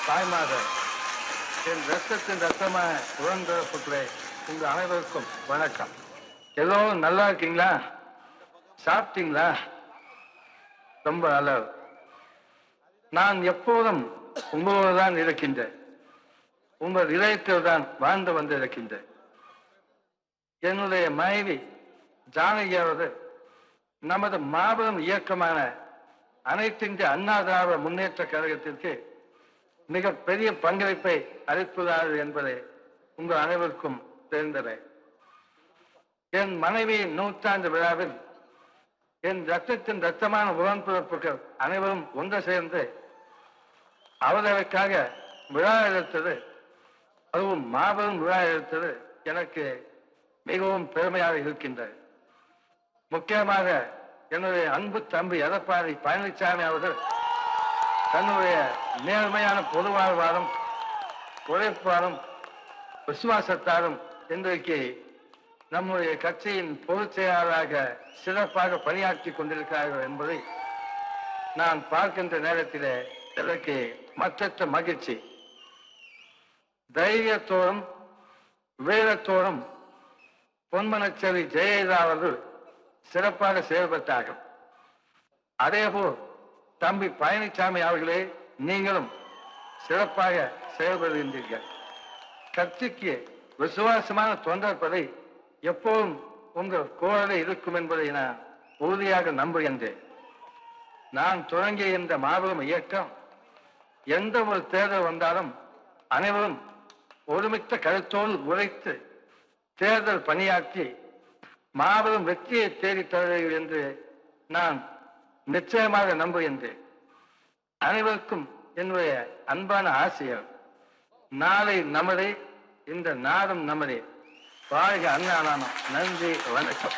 தாய்மாக என் ரத்தத்தின் ரத்தமான உடன்பிறப்புகளே, உங்க அனைவருக்கும் வணக்கம். எல்லோரும் நல்லா இருக்கீங்களா? சாப்பிட்டீங்களா? ரொம்ப நல்லது. நான் எப்போதும் உங்களோடு தான் இருக்கின்றேன். உங்கள் இதயத்தில் தான் வாழ்ந்து வந்திருக்கின்றேன். என்னுடைய மனைவி ஜானகி அவர்கள் நமது மாபெரும் இயக்கமான அனைத்து இந்திய அண்ணா திராவிட முன்னேற்ற கழகத்திற்கு மிக பெரிய பங்களிப்பை அளிப்பதார்கள் என்பதை உங்கள் அனைவருக்கும் தெரிந்தது. என் மனைவியின் 100ஆண்டு விழாவில் என் ரத்தத்தின் ரத்தமான உடன்பிறப்புகள் அனைவரும் ஒன்று சேர்ந்து அவர்களுக்காக விழா எடுத்தது, அதுவும் மாபெரும் விழா எடுத்தது எனக்கு மிகவும் பெருமையாக இருக்கின்றது. முக்கியமாக என்னுடைய அன்பு தம்பி எடப்பாடி பழனிசாமி அவர்கள் தன்னுடைய நேர்மையான பொது வாழ்வாரும் உழைப்பாரும் விசுவாசத்தாரும் இன்றைக்கு நம்முடைய கட்சியின் பொதுச் செயலாளராக சிறப்பாக பணியாற்றி கொண்டிருக்கிறார்கள் என்பதை நான் பார்க்கின்ற நேரத்திலே எனக்கு மற்றற்ற மகிழ்ச்சி. தைரியத்தோடும் வீரத்தோடும் பொன்மனச்சேரி ஜெயலலிதா அவர்கள் சிறப்பாக செயல்பட்டார்கள். அதேபோல் தம்பி பழனிசாமி அவர்களே, நீங்களும் சிறப்பாக செயல்படுகின்றீர்கள். கட்சிக்கு விசுவாசமான தொண்டர்பதை எப்போதும் உங்கள் கோரலை இருக்கும் என்பதை நான் உறுதியாக நம்புகின்றேன். நான் தொடங்கிய இந்த மாபெரும் இயக்கம் எந்த ஒரு தேர்தல் வந்தாலும் அனைவரும் ஒருமித்த கருத்தோடு உழைத்து தேர்தல் பணியாற்றி மாபெரும் வெற்றியை தேடித் தருவீர்கள் என்று நான் நிச்சயமாக நம்புகின்றேன். அனைவருக்கும் என்னுடைய அன்பான ஆசையம், நாளை நமதே, இந்த நாடும் நமதே. வாழ்க அண்ணா நாமம். நன்றி, வணக்கம்.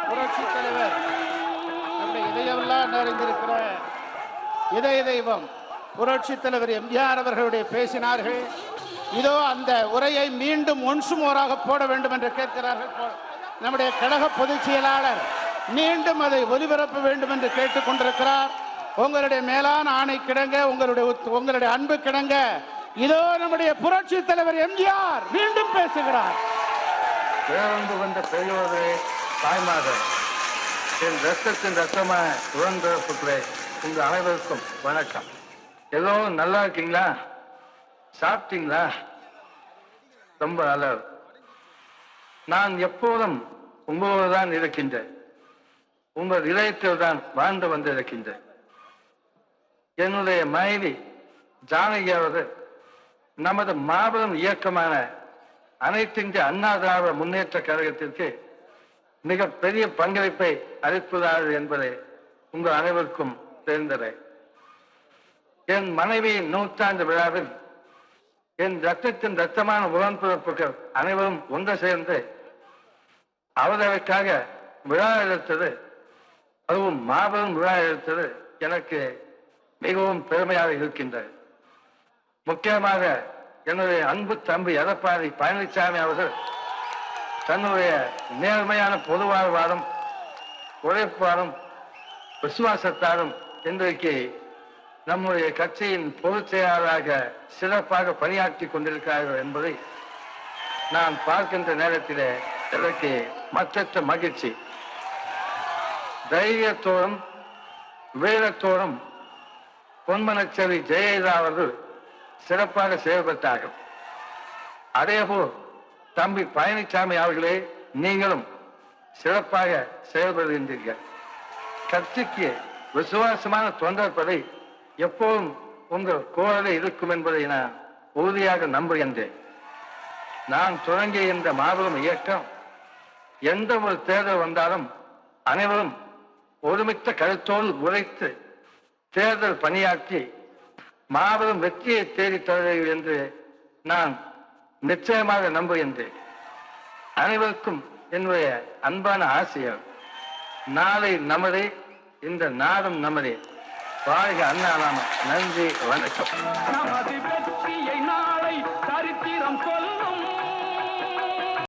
புரட்சி தலைவர் நம்முடைய இதயமெல்லாம் நிறைந்திருக்கிற இதய தெய்வம் புரட்சி தலைவர் எம்ஜிஆர் அவர்களுடைய பேசினார்கள். இதோ அந்த உரையை மீண்டும் ஒன்சுமோராக போட வேண்டும் என்று கேட்கிறார்கள். நம்முடைய கழக பொதுச் செயலாளர் மீண்டும் அதை ஒலிபரப்ப வேண்டும் என்று கேட்டுக் கொண்டிருக்கிறார். உங்களுடைய மேலான ஆணை கிடங்க, உங்களுடைய அன்பு கிடங்க. இதோ நம்முடைய புரட்சி தலைவர் எம்ஜிஆர் மீண்டும் பேசுகிறார். பேருந்து வந்த பெரியோரே, தாய்மார்கள், என் ரத்தத்தின் ரத்தமான உடன்பிறப்புகளே, உங்க அனைவருக்கும் வணக்கம். எல்லோரும் நல்லா இருக்கீங்களா? சாப்பிட்டீங்களா? ரொம்ப நல்லது. நான் எப்போதும் உங்களோடு தான் இருக்கின்றேன். உங்கள் இதயத்தில் தான் வாழ்ந்து வந்திருக்கின்றேன். என்னுடைய மனைவி ஜானகி அவர்கள் நமது மாபெரும் இயக்கமான அனைத்து இந்திய அண்ணா திராவிட முன்னேற்ற கழகத்திற்கு மிக பெரிய பங்களிப்பை அளிப்பதார்கள் என்பதை உங்கள் அனைவருக்கும் தெரிந்தது. என் மனைவியின் 100ஆண்டு விழாவில் என் ரத்தத்தின் ரத்தமான உடன்பிறப்புகள் அனைவரும் ஒன்று சேர்ந்து அவர்களுக்காக விழா எடுத்தது, அதுவும் மாபெரும் விழா எடுத்தது எனக்கு மிகவும் பெருமையாக இருக்கின்றது. முக்கியமாக என்னுடைய அன்பு தம்பி எடப்பாடி பழனிசாமி அவர்கள் தன்னுடைய நேர்மையான பொது வாழ்வாரும் உழைப்பாரும் விசுவாசத்தாரும் இன்றைக்கு நம்முடைய கட்சியின் பொதுச் செயலாளராக சிறப்பாக பணியாற்றி கொண்டிருக்கிறார்கள் என்பதை நான் பார்க்கின்ற நேரத்திலே எனக்கு மற்றற்ற மகிழ்ச்சி. தைரியத்தோடும் வீரத்தோடும் பொன்மனச்சேரி ஜெயலலிதா அவர்கள் சிறப்பாக செயல்பட்டார்கள். அதேபோல் தம்பி பழனிசாமி அவர்களே, நீங்களும் சிறப்பாக செயல்படுகின்றீர்கள். கட்சிக்கு விசுவாசமான தொண்டர்பதை எப்போதும் உங்கள் கோரலை இருக்கும் என்பதை நான் உறுதியாக நம்புகின்றேன். நான் தொடங்கிய இந்த மாபெரும் இயக்கம் எந்த ஒரு தேர்தல் வந்தாலும் அனைவரும் ஒருமித்த கருத்தோடு உழைத்து தேர்தல் பணியாற்றி மாபெரும் வெற்றியை தேடித் தருவீர்கள் என்று நான் நிச்சயமாக நம்புகின்றேன். அனைவருக்கும் என்னுடைய அன்பான ஆசையம், நாளை நமதே, இந்த நாடும் நமதே. வாழ்க அண்ணா நாமம். நன்றி, வணக்கம்.